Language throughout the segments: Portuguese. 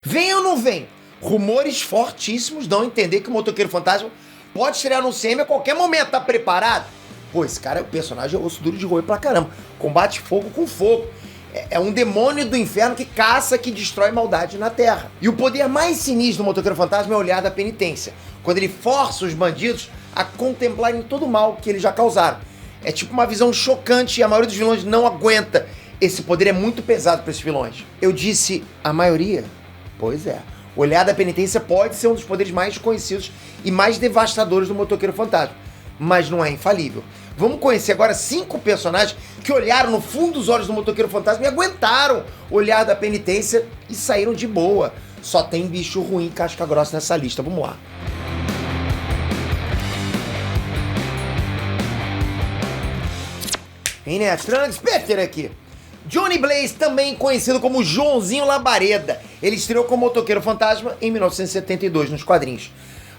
Vem ou não vem? Rumores fortíssimos dão a entender que o Motoqueiro Fantasma pode estrear no CM a qualquer momento. Tá preparado? Pô, esse cara, o personagem é osso duro de roer pra caramba. Combate fogo com fogo. É um demônio do inferno que caça, que destrói maldade na Terra. E o poder mais sinistro do Motoqueiro Fantasma é o olhar da penitência, quando ele força os bandidos a contemplarem todo o mal que eles já causaram. É tipo uma visão chocante e a maioria dos vilões não aguenta. Esse poder é muito pesado para esses vilões. Eu disse a maioria? Pois é. O olhar da penitência pode ser um dos poderes mais conhecidos e mais devastadores do Motoqueiro Fantasma, mas não é infalível. Vamos conhecer agora 5 personagens que olharam no fundo dos olhos do Motoqueiro Fantasma e aguentaram o olhar da penitência e saíram de boa. Só tem bicho ruim casca grossa nessa lista. Vamos lá. Vem, né? Trunks, Peter aqui. Johnny Blaze, também conhecido como Joãozinho Labareda. Ele estreou como Motoqueiro Fantasma em 1972 nos quadrinhos.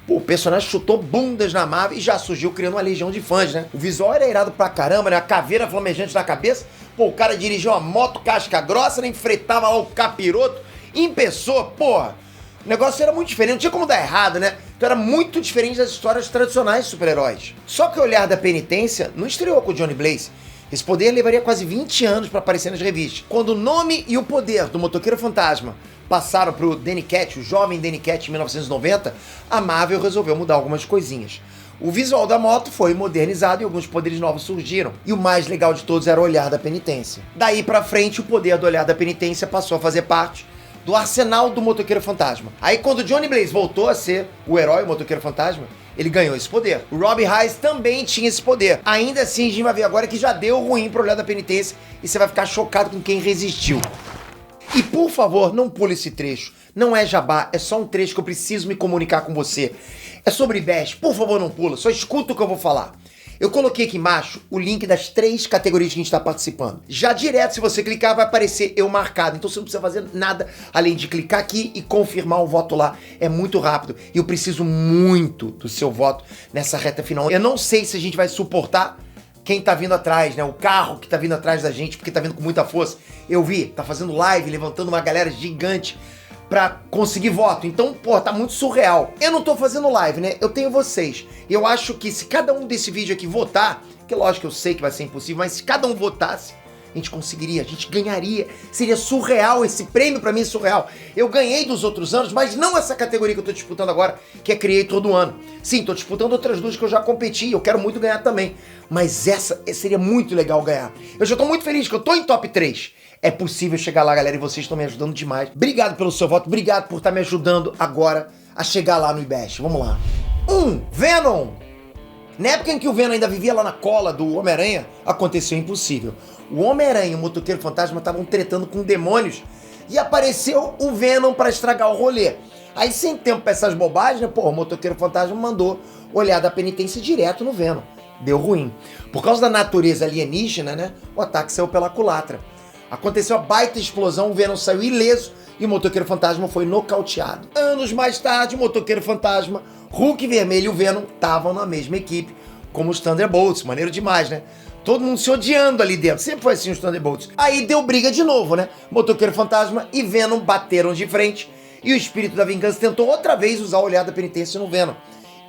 Pô, o personagem chutou bundas na Marvel e já surgiu criando uma legião de fãs, né? O visual era irado pra caramba, né? A caveira flamejante na cabeça. Pô, o cara dirigiu uma moto casca grossa, né? Enfrentava lá o capiroto em pessoa, porra. O negócio era muito diferente, não tinha como dar errado, né? Então era muito diferente das histórias tradicionais de super-heróis. Só que o olhar da penitência não estreou com o Johnny Blaze. Esse poder levaria quase 20 anos para aparecer nas revistas. Quando o nome e o poder do Motoqueiro Fantasma passaram pro Danny Cat, o jovem Danny Cat, em 1990, a Marvel resolveu mudar algumas coisinhas. O visual da moto foi modernizado e alguns poderes novos surgiram. E o mais legal de todos era o olhar da penitência. Daí pra frente, o poder do olhar da penitência passou a fazer parte do arsenal do Motoqueiro Fantasma. Aí quando o Johnny Blaze voltou a ser o herói, o Motoqueiro Fantasma, ele ganhou esse poder. O Robbie Reyes também tinha esse poder. Ainda assim, a gente vai ver agora que já deu ruim pro olhar da penitência e você vai ficar chocado com quem resistiu. E por favor, não pule esse trecho. Não é jabá, é só um trecho que eu preciso me comunicar com você. É sobre Bash, por favor não pula, só escuta o que eu vou falar. Eu coloquei aqui embaixo o link das 3 categorias que a gente está participando. Já direto, se você clicar, vai aparecer eu marcado. Então você não precisa fazer nada além de clicar aqui e confirmar o voto lá. É muito rápido e eu preciso muito do seu voto nessa reta final. Eu não sei se a gente vai suportar quem tá vindo atrás, né? O carro que tá vindo atrás da gente, porque tá vindo com muita força. Eu vi, tá fazendo live, levantando uma galera gigante pra conseguir voto. Então, pô, tá muito surreal. Eu não tô fazendo live, né? Eu tenho vocês. Eu acho que se cada um desse vídeo aqui votar, que lógico que eu sei que vai ser impossível, mas se cada um votasse, a gente conseguiria, a gente ganharia. Seria surreal, esse prêmio pra mim é surreal. Eu ganhei dos outros anos, mas não essa categoria que eu tô disputando agora, que é Creator do ano. Sim, tô disputando outras duas que eu já competi, eu quero muito ganhar também. Mas essa seria muito legal ganhar. Eu já tô muito feliz que eu tô em top 3. É possível chegar lá, galera, e vocês estão me ajudando demais. Obrigado pelo seu voto, obrigado por estar me ajudando agora a chegar lá no IBEST. Vamos lá. Venom. Na época em que o Venom ainda vivia lá na cola do Homem-Aranha, aconteceu o impossível. O Homem-Aranha e o Motoqueiro Fantasma estavam tretando com demônios e apareceu o Venom pra estragar o rolê. Aí, sem tempo pra essas bobagens, né, pô, o Motoqueiro Fantasma mandou olhar da penitência direto no Venom. Deu ruim. Por causa da natureza alienígena, né, o ataque saiu pela culatra. Aconteceu a baita explosão, o Venom saiu ileso e o Motoqueiro Fantasma foi nocauteado. Anos mais tarde, o Motoqueiro Fantasma, Hulk Vermelho e o Venom estavam na mesma equipe, como os Thunderbolts. Maneiro demais, né? Todo mundo se odiando ali dentro. Sempre foi assim os Thunderbolts. Aí deu briga de novo, né? Motoqueiro Fantasma e Venom bateram de frente e o Espírito da Vingança tentou outra vez usar o olhar da penitência no Venom.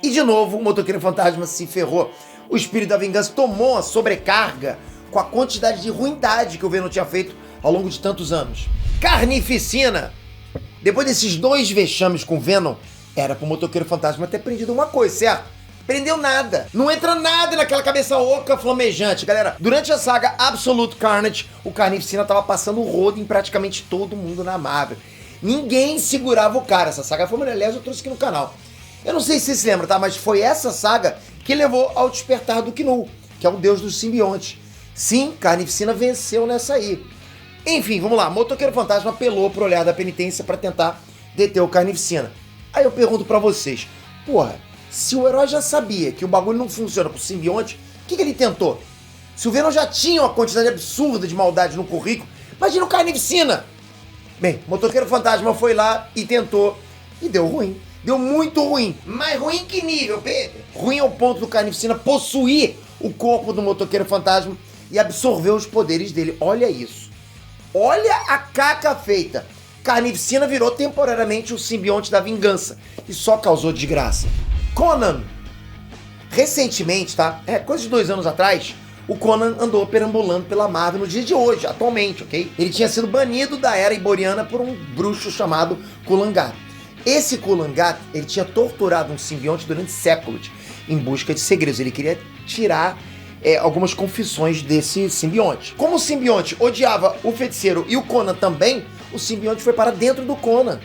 E de novo o Motoqueiro Fantasma se ferrou. O Espírito da Vingança tomou a sobrecarga com a quantidade de ruindade que o Venom tinha feito ao longo de tantos anos. Carnificina! Depois desses 2 vexames com o Venom, era pro Motoqueiro Fantasma ter prendido uma coisa, certo? Prendeu nada. Não entra nada naquela cabeça oca flamejante. Galera, durante a saga Absolute Carnage, o Carnificina tava passando o rodo em praticamente todo mundo na Marvel. Ninguém segurava o cara. Essa saga foi, aliás, eu trouxe aqui no canal. Eu não sei se você se lembra, tá? Mas foi essa saga que levou ao despertar do Knull, que é o deus dos simbiontes. Sim, Carnificina venceu nessa aí. Enfim, vamos lá. Motoqueiro Fantasma apelou pro olhar da penitência pra tentar deter o Carnificina. Aí eu pergunto pra vocês, porra, se o herói já sabia que o bagulho não funciona com o simbionte, o que ele tentou? Se o Venom já tinha uma quantidade absurda de maldade no currículo, imagina o Carnificina! Bem, Motoqueiro Fantasma foi lá e tentou, e deu ruim. Deu muito ruim. Mas ruim que nível, Pedro? Ruim ao ponto do Carnificina possuir o corpo do Motoqueiro Fantasma e absorver os poderes dele. Olha isso. Olha a caca feita. Carnificina virou temporariamente o simbionte da vingança e só causou desgraça. Conan. Recentemente, tá? Coisa de 2 anos atrás, o Conan andou perambulando pela Marvel no dia de hoje, atualmente, ok? Ele tinha sido banido da era iboriana por um bruxo chamado Kulangat. Esse Kulangat, ele tinha torturado um simbionte durante séculos em busca de segredos. Ele queria tirar algumas confissões desse simbionte. Como o simbionte odiava o feiticeiro e o Conan também, o simbionte foi para dentro do Conan.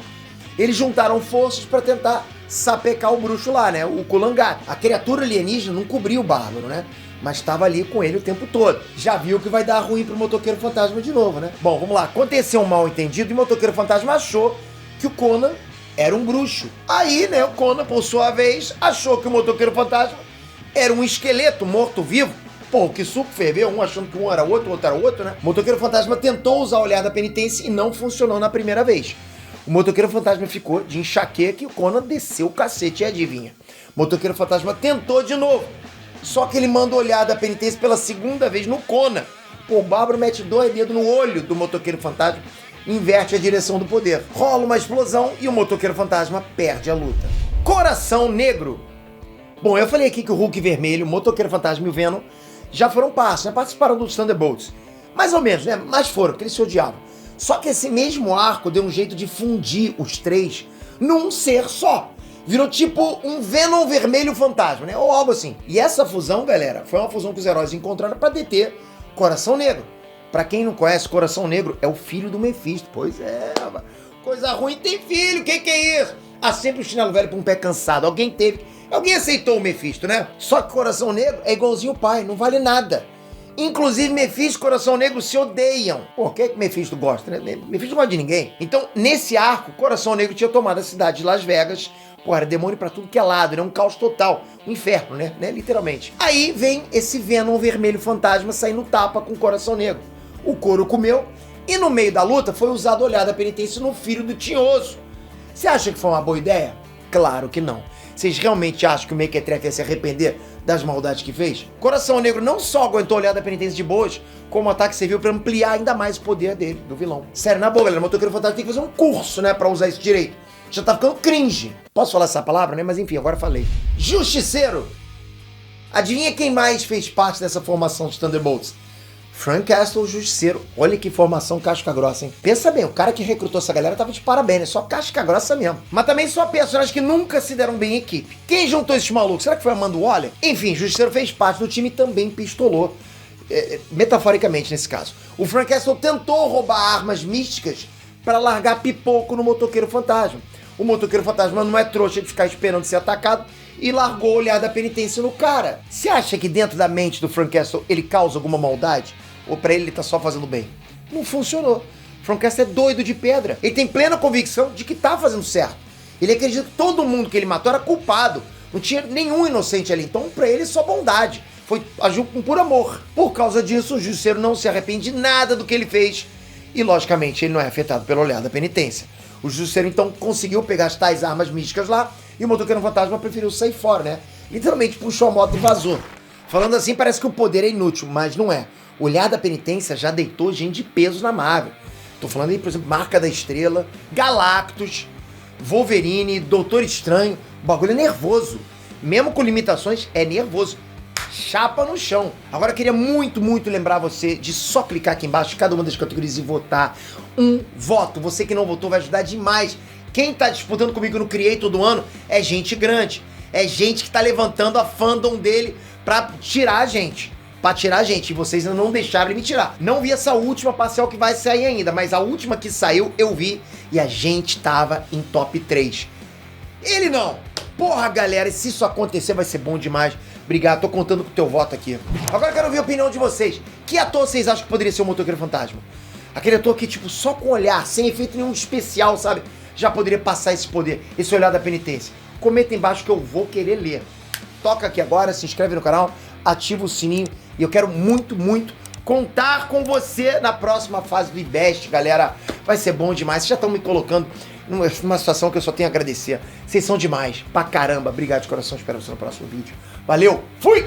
Eles juntaram forças para tentar sapecar o bruxo lá, né? O Kulangat. A criatura alienígena não cobria o bárbaro, né? Mas estava ali com ele o tempo todo. Já viu que vai dar ruim pro motoqueiro fantasma de novo, né? Bom, vamos lá. Aconteceu um mal entendido e o motoqueiro fantasma achou que o Conan era um bruxo. Aí, né, o Conan, por sua vez, achou que o motoqueiro fantasma era um esqueleto morto-vivo. Pô, que suco ferveu, um achando que um era outro, o outro era outro, né? O motoqueiro fantasma tentou usar o olhar da penitência e não funcionou na primeira vez. O motoqueiro fantasma ficou de enxaqueca e o Conan desceu o cacete, e adivinha? O motoqueiro fantasma tentou de novo. Só que ele manda o olhar da penitência pela segunda vez no Conan. Pô, o bárbaro mete 2 dedos no olho do motoqueiro fantasma e inverte a direção do poder. Rola uma explosão e o motoqueiro fantasma perde a luta. Coração Negro. Bom, eu falei aqui que o Hulk vermelho, o motoqueiro fantasma e o Venom já foram partes, né? Participaram dos Thunderbolts. Mais ou menos, né? Mas foram, porque eles se odiavam. Só que esse mesmo arco deu um jeito de fundir os 3 num ser só. Virou tipo um Venom vermelho fantasma, né? Ou algo assim. E essa fusão, galera, foi uma fusão que os heróis encontraram pra deter Coração Negro. Pra quem não conhece, Coração Negro é o filho do Mephisto. Pois é, coisa ruim tem filho, que é isso? Ah, sempre o chinelo velho pra um pé cansado. Alguém aceitou o Mephisto, né? Só que Coração Negro é igualzinho o pai, não vale nada. Inclusive, Mephisto e Coração Negro se odeiam. Pô, quem é que Mephisto gosta, né? Mephisto não gosta de ninguém. Então, nesse arco, Coração Negro tinha tomado a cidade de Las Vegas. Pô, era demônio pra tudo que é lado, né? Um caos total. Um inferno, né? Literalmente. Aí vem esse Venom vermelho fantasma saindo tapa com Coração Negro. O couro comeu e no meio da luta foi usado o olhar da penitência no filho do Tinhoso. Você acha que foi uma boa ideia? Claro que não. Vocês realmente acham que o Mequetrefe ia se arrepender das maldades que fez? Coração Negro não só aguentou o olhar da penitência de boas, como o ataque serviu pra ampliar ainda mais o poder dele, do vilão. Sério, na boa, galera, o motoqueiro fantasma tem que fazer um curso, né, pra usar isso direito. Já tá ficando cringe. Posso falar essa palavra, né? Mas enfim, agora falei. Justiceiro. Adivinha quem mais fez parte dessa formação dos Thunderbolts? Frank Castle, o Justiceiro. Olha que formação casca grossa, hein? Pensa bem, o cara que recrutou essa galera tava de parabéns, né? Só casca grossa mesmo. Mas também só personagens que nunca se deram bem em equipe. Quem juntou esses malucos? Será que foi Amanda Waller? Enfim, Justiceiro fez parte do time e também pistolou. Metaforicamente, nesse caso. O Frank Castle tentou roubar armas místicas para largar pipoco no motoqueiro fantasma. O motoqueiro fantasma não é trouxa de ficar esperando ser atacado e largou o olhar da penitência no cara. Você acha que dentro da mente do Frank Castle ele causa alguma maldade? Ou pra ele tá só fazendo bem? Não funcionou. Frank Castle é doido de pedra. Ele tem plena convicção de que tá fazendo certo. Ele acredita que todo mundo que ele matou era culpado. Não tinha nenhum inocente ali. Então pra ele só bondade. Agiu com puro amor. Por causa disso, o Justiceiro não se arrepende de nada do que ele fez. E logicamente ele não é afetado pelo olhar da penitência. O Justiceiro então conseguiu pegar as tais armas místicas lá. E o motoqueiro fantasma preferiu sair fora, né? Literalmente puxou a moto e vazou. Falando assim, parece que o poder é inútil, mas não é. O olhar da penitência já deitou gente de peso na Marvel. Tô falando aí, por exemplo, Marca da Estrela, Galactus, Wolverine, Doutor Estranho. O bagulho é nervoso. Mesmo com limitações, é nervoso. Chapa no chão. Agora eu queria muito, muito lembrar você de só clicar aqui embaixo de cada uma das categorias e votar um voto. Você que não votou vai ajudar demais. Quem tá disputando comigo no Creator do ano é gente grande. É gente que tá levantando a fandom dele pra tirar a gente. Pra tirar a gente. E vocês ainda não deixaram ele me tirar. Não vi essa última parcial que vai sair ainda, mas a última que saiu eu vi e a gente tava em top 3. Ele não. Porra, galera, se isso acontecer vai ser bom demais. Obrigado, tô contando com o teu voto aqui. Agora eu quero ouvir a opinião de vocês. Que ator vocês acham que poderia ser o motoqueiro fantasma? Aquele ator que, tipo, só com olhar, sem efeito nenhum especial, sabe? Já poderia passar esse poder, esse olhar da penitência. Comenta embaixo que eu vou querer ler. Toca aqui agora, se inscreve no canal, ativa o sininho. E eu quero muito, muito contar com você na próxima fase do IBEST, galera. Vai ser bom demais. Vocês já estão me colocando numa situação que eu só tenho a agradecer. Vocês são demais, pra caramba. Obrigado de coração, espero você no próximo vídeo. Valeu, fui!